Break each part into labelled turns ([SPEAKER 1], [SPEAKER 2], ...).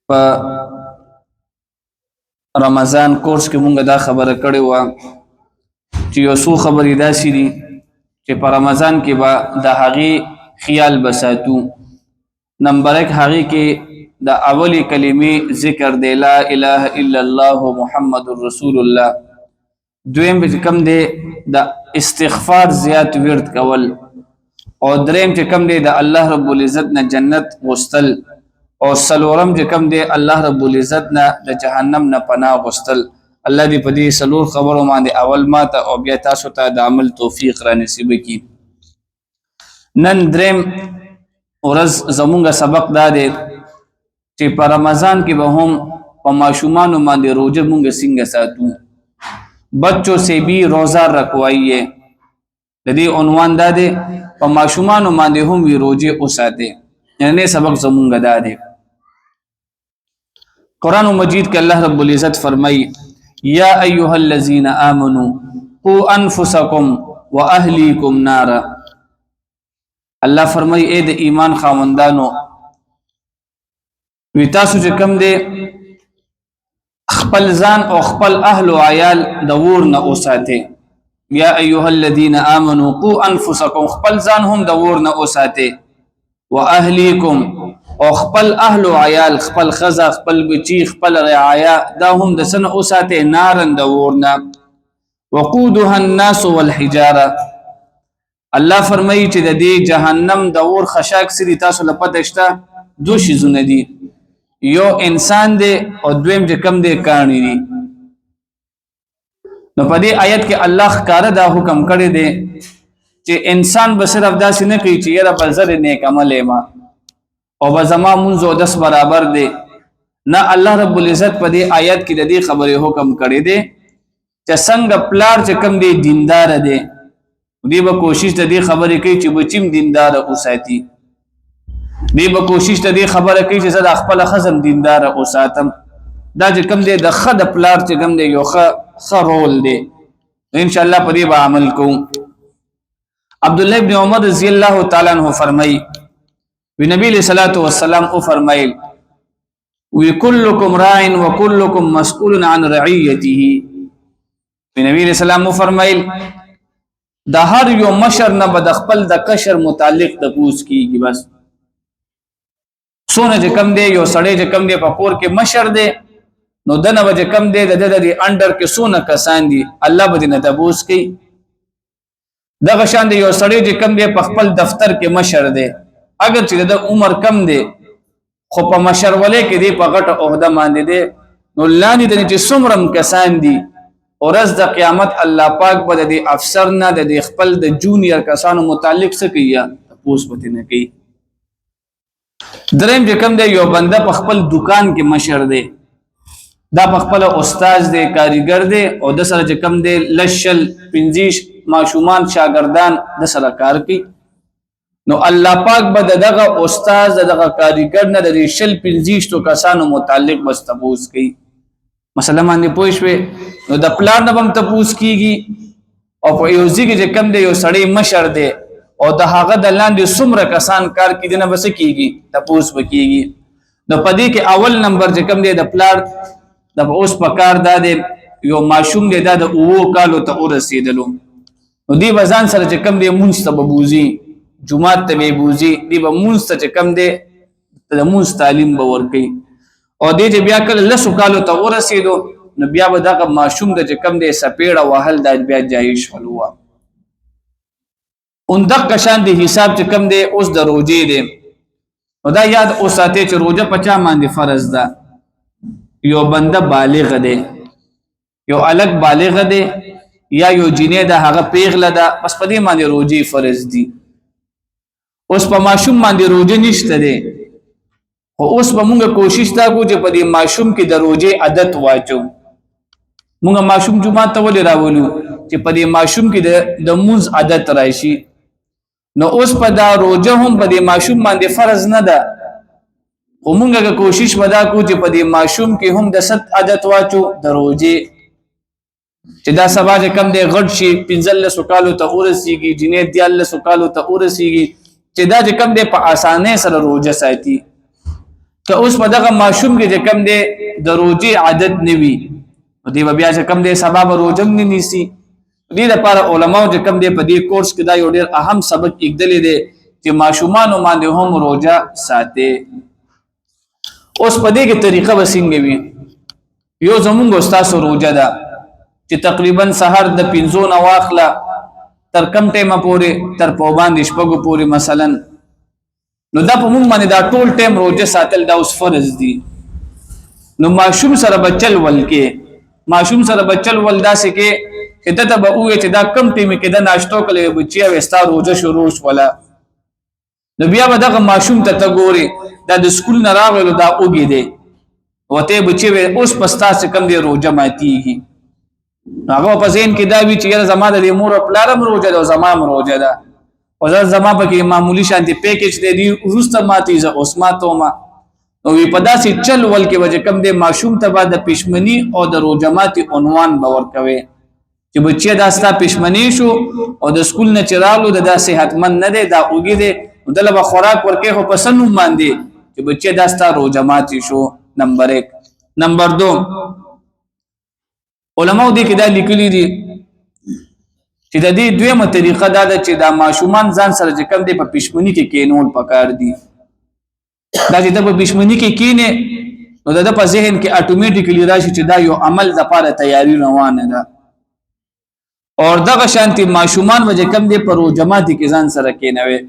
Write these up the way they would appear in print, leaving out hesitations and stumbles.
[SPEAKER 1] په رمضان کورس کې مونږ دا خبره کړې و چې یو څو خبرې داسې دي چې په رمضان کې به د هغې خیال بساتو. نمبر 1 هغې کې د اولی کلمې ذکر دی، لا اله الا الله محمد رسول الله. دویم چې کوم دی د استغفار زیات ورد کول، او دریم چې کوم دی د الله رب العزت نه جنت غوښتل، او سلورم چې کوم دی الله رب العزت نه د جهنم نه پناه غوښتل. الله دې په دې سلور خبرو باندې اول ماته او بیا تاسو ته د عمل توفیق را نصیب کړي. نن دریم ورځ زمونږ سبق دا دی چې په رمضان کې به هم په ماشومانو باندې روزه مونږ څنګه ساتو. بچوں سے بھی روزہ رکھوائیے، د دې عنوان دا دی په ماشومانو باندې هم وی روزه وساتئ. یعنی سبق زمونږ دا دی. قرآن مجید کې الله رب العزت فرمایي یا ایها الذین آمنوا قوا انفسکم واهلیکم نارا. الله فرمایي اے د ایمان خاوندانو، وی تاسو چې کوم دی خپل ځان او خپل اهل او عیال د اور نه اوساتئ. یا ایها الذین آمنوا قوا انفسکم، خپل ځان هم د اور نه اوساتئ، واهلیکم او خپل اهل او عیال، خپل خزه، خپل بچی، خپل رعایا دا هم د سن اوساتئ نارن د اور نه. وقودها الناس والحجاره، الله فرمایي چې د دې جهنم د اور خشاک سری تاسو لپاره شته دو شیزونه دي، یو انسان دی او دویم چې کم دی کانی دی. نو په دې آیت کې الله ښکاره دا حکم کړی دی چې انسان به صرف داسې نه کوي چې یاره به زر نیک عمل ما او به زما مونځ او دس برابر دی. نه، الله رب العزت په دې آیت کې د دې خبرې حکم کړی دی چې څنګه پلار چې کم دی دیندار دی، دی به کوشش د دې خبرې کوي چې بچیم دیندار اوساتي. دی به کوشش د دې خبره کوي چې زه د خپل خزم دیندار اوساتم. دا چې کوم دی د ښه د پلار چې کوم دی یو ښه رول دی. ان شاء الله په دې به عمل کوو. عبد الله ابن عمر رضی الله تعالی عنہ فرمایي وی نبی علیہ الصلوۃ والسلام او فرمایل وی کلکم راع وکلکم مسئول عن رعیته. وی نبی علیہ السلام او فرمایل د هر یو مشر نه به د خپل د کشر متعلق تپوس کیږي. بس سونه چې کم دی یو سړی چې کم دی په کور کې مشر دی، نو دنه به چې کم دی د انډر کې سونه کسان دي الله به نه تپوس کوي. دغه شان دی یو سړی چې کم دی په خپل دفتر کې مشر دی، اگر چې د عمر کم دی خو په مشرولې کې دی په غټه عہده باندې دی، نو لاندې د چې څومره کسان دي ورځ د قیامت الله پاک به د افسر نه د خپل د جونیئر کسانو متعلق څه کوي تپوس به نه کوي. دریم چې کم دی یو بنده په خپل دکان کې مشر دی، دا په خپل استاد دی، کاریګر دی، او د سره چې کم دی لشل 50 ماشومان شاګردان د سره کار کوي. نو الله پاک به دغه استاد دغه کاریګر نه د شل 50 کسانو متعلق بس تپوس کوي. مثلا باندې پوه شوې، نو د پلان نه هم تپوس کیږي، او په یو ځای کې چې کم دی یو سړی مشر دی او د هغه د لاندې څومره کسان کار کوي دنه بس کیږي تپوس وکیږي. نو په دې کې اول نمبر چې کم دی د پلار د اوس په کار دا دی یو ماشوم دی دا د 9 کالو ته ورسېدلو، نو دی وزن سره چې کم دی مونږ ته بوزي، جمعه ته به بوزي، دی به مونږ ته چې کم دی د مونږ تعلیم به ورکي. او دې چې بیا کله 10 کالو ته ورسېدو نو بیا به دغه ماشوم د چې کم دی سپېړه وهل دا بیا جایز شول. اون دغه شان دی حساب چې کم دی اوس د روزې دی، نو دا یاد اوساتئ چې روزه په چا باندې فرض ده. یو بنده بالغ دی، یو الګ بالغ دی، یا یو جنې ده هغه پیغله ده، بس په دې باندې روزې فرض دي. اوس په ماشوم باندې روزه نشته دی، خو اوس به مونږ کوشش تا کو چې په دې ماشوم کې د روزې عادت واچو. مونږ ماشوم جمعه ته ولې راولو چې په دې ماشوم کې د مونږ عادت راشي. نو اوس په دا روزه هم په دې ماشوم باندې فرض نه ده، خو مونږه کوشش ودا کو چې په دې ماشوم کې هم د ست عادت واچو د روزې، چې دا سبا چې کم دی غټ شي 15 کالو ته ورسیږي، جنې 14 کالو ته ورسیږي، چې دا چې کم دی په اسانه سره روزه ساتي. که اوس په دغه ماشوم کې چې کم دی د روزي عادت نه وي دی بیا چې کم دی سبب روزم نه نیسي دې لپاره علماو چې کم دی په دې کورس کې دا یو ډېر اهم سبق اګدلې دی چې ماشومان باندې هم روزه ساتي. اوس په دې کې طریقه وسنګ وي یو زمونږ استاد روزه ده چې تقریبا سحر د 5 نه واخله تر کم ټیمه پورې تر پوبان د شپږو پورې مثلا نو دا په موږ باندې دا ټول ټیم روزه ساتل دا اوس فرض دي. نو ماشوم سره بچل ولکه ماشوم سره بچل ول داسې کې چې دته به وې چې دا کم ټیم کې د ناشتو کولې بچي او ستا روزه شروع ولا نو بیا به دغه ماشوم ته ګوري دا د سکول نه راغلو دا اوګي دی وته بچي اوس پستا څخه کم دی روزه ماتيږي هغه په ذهن کې دا وی چې زما د مور او پلارم روزه ده او زما روزه ده او زما په کې معمولی شانتي پیکیج دی روسته ماتي ز اوس ماتوما او وی په داسې چل ول کې وجه کم دی ماشوم ته بعد پښمنی او د روزماتي عنوان باور کوي چې بچي دا ستا پښمنی شو او د سکول نه چرالو د صحتمند نه دی دا اوګي دی دلته خوراک ورکه خو پسنوم باندې چې بچي دا ستا روزماتي شو. نمبر 1. نمبر 2 علماء دې کې دا لیکلي دي چې د دې دویمه طریقه دا ده چې دا ماشومان ځان سره چې کم دی په پښمنی کې کینول پکار دي دا چې د په پښمنی کې کینه نو د په ذهن کې اتوماتیکلی راشي چې دا یو عمل د لپاره تیاری روانه ده اور دغه شانتي ماشومان وجه کم دی پر جماعت کې ځان سره کینوي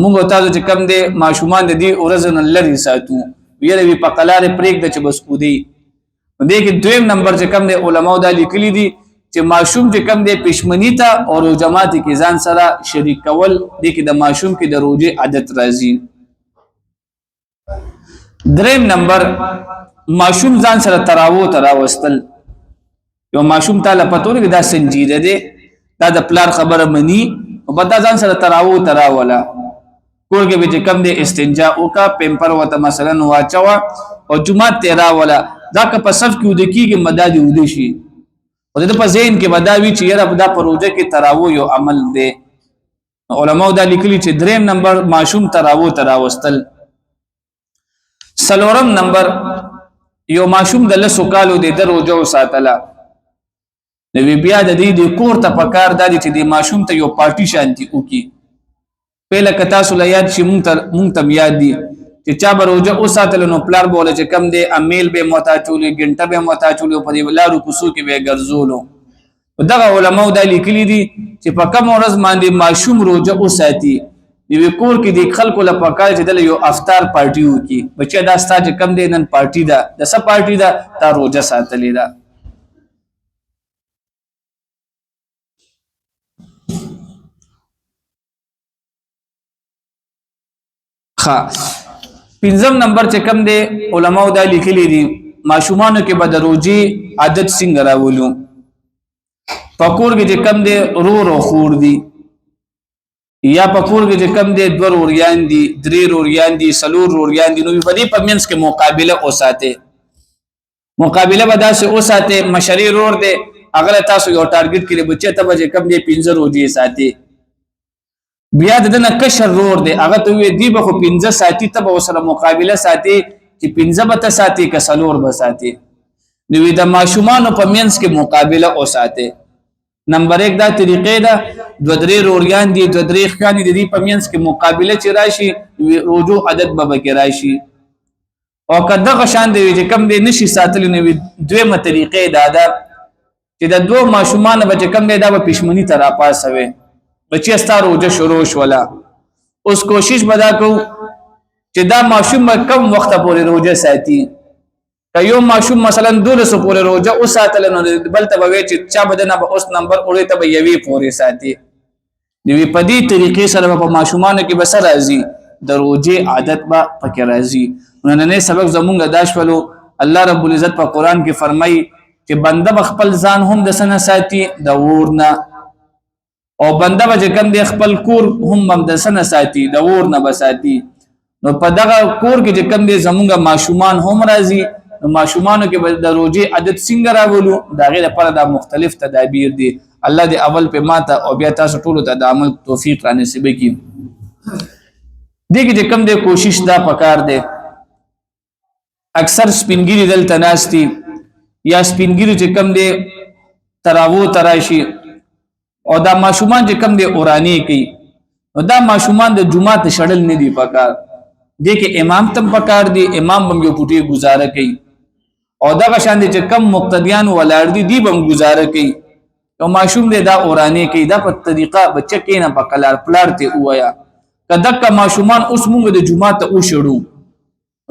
[SPEAKER 1] موږ تاسو چې کم دی ماشومان د دې اورزن لري ساتو ویره وی په قلار پریک د چې بس کو دی دې کې دویم نمبر چې کم دی علماء دا لیکلي دي چې ماشوم چې کم دی پښمنی ته او جماعت کې ځان سره شریک کول دې کې د ماشوم کې د روزي عادت راځي. دریم نمبر ماشوم ځان سره تراوستل یو ماشوم تعالی پتو لري دا سنجیده دی دا د پلار خبره مني او بدا ځان سره تراولا کور کې به کم دی استنجا او کا پمپر وته مثلا واچوا او جمعه تیرا ولا دا که په صف کې ود کېږي مداد ود شي او د په ذهن کې بداوی چې یره دا پروژه کې تراو یو عمل دی. علماء دا لیکلي چې دریم نمبر ماشوم تراوستل. سلورم نمبر یو ماشوم د لسو کالو د دروځو ساتلا نو بیا د دې کور ته پکار دادی چې د ماشوم ته یو پارټي شانتي وکي پهله کتا سول یاد شي مونږ ته یاد دي چې چا بروجه او ساتل نو پلار بوله چې کم دی امیل به موتا چولې ګنټه به موتا چولې په دې لارو کوسو کې به ګرځولو. دغه علماء دا لیکلي دي چې په کوم ورځ باندې ماشوم روزه او ساتي دی کور کې د خلکو لپاره کار چې د یو افطار پارټي وکي بچي دا ستا چې کم دی نن پارټي ده د څه پارټي ده تا روزه ساتلې ده. پنځم نمبر چې کم دی علماء دا لیکلي دي ماشومانو کې به د روزي عادت څنګه راولو. پکور کې چې کم دی رو خور دي یا پکور کې چې کم دی دور اوریان دي درې اوریان دي سلور اوریان دي نو په دې پمنس کې مقابله اوساته مقابله به داسې اوساته مشري رور دي اگر تاسو یو ټارګټ کړی بچی ته به کم دی 15 روزي ساتي بیا دنه کشر رور دی هغه ته وی دی به خو 15 ساتي ته به سره مقابله ساتي چې 15 به ساتي ک سلور به ساتي نو د ماشومان په مینس کې مقابله او ساتي. نمبر 1 دا طریقې دا دو درې روریان دي دو درې خاني دي په مینس کې مقابله چې راشي روزو عدد به کې راشي او کله غشان دی چې کم دی نشي ساتل نو دویمه طریقې دا چې د دوه ماشومان به کم دی دا په پښمنی تر پاسوي بچی استا روزه شروع شولا اوس کوشش بدا کو چې دا ماشوم کم وخت پورې روزه ساتي که یو ماشوم مثلا 200 پورې روزه او ساتل نو بل ته وی چې چا بدنه به اوس نمبر اورې ته یوي پورې ساتي دی په دې طریقې سره په ماشومان کې بس راځي د روزه عادت با پکې راځي. نن نه سبق زمونږ داشولو الله رب العزت په قران کې فرمایي چې بنده خپل ځان هم د سنه ساتي د ورنه او بنده به کم دی خپل کور هم د سنه ساتي د ور نه بساتي نو په دغه کور کې کم دی زمونږ ماشومان هم راځي نو ماشومانو کې د روزي عادت څنګه راولو دا غیر لپاره د مختلف تدابیر دي. الله دې اول په ماته او بیا تاسو ټول ته د عمل توفیق را نصیب کړي. دغه کم دی کوشش دا پکار دی اکثر سپینګری دلته ناشتي یا سپینګری چې کم دی تراوو تراشي او دا ماشومان چې کم دی اورانی کوي نو دا ماشومان د جمعه ته شړل نه دی پکار دي کې امام تم پکار دی امام بم یو پټي گزاره کوي او دا شان دي چې کم مقتدیان ولار دي بم گزاره کوي او ماشوم دې دا اورانی کوي دا په طریقه بچه کې نه پکلار پلار ته وایا کدک ماشومان اوس موږ د جمعه ته او شړو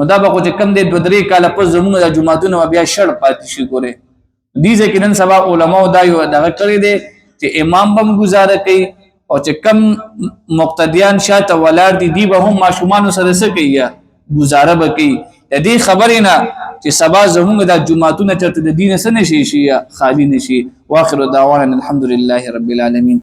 [SPEAKER 1] نو دا به چې کم دې 2-3 کال پس زموږ د جمعهتون بیا شړ پاتې شي ګوره دې ځکه نن سبا علما دا یو دغه کړی دي چې امام بم گزاره کوي او چې کم مقتدیان شاته ولار دي دی به هم ماشومان سره سره کوي گزاره وکي د دې خبرې نه چې سبا زموږ د جمعهتون چرته د دین سره نشي شي خالی نشي واخر دعوانا الحمد لله رب العالمين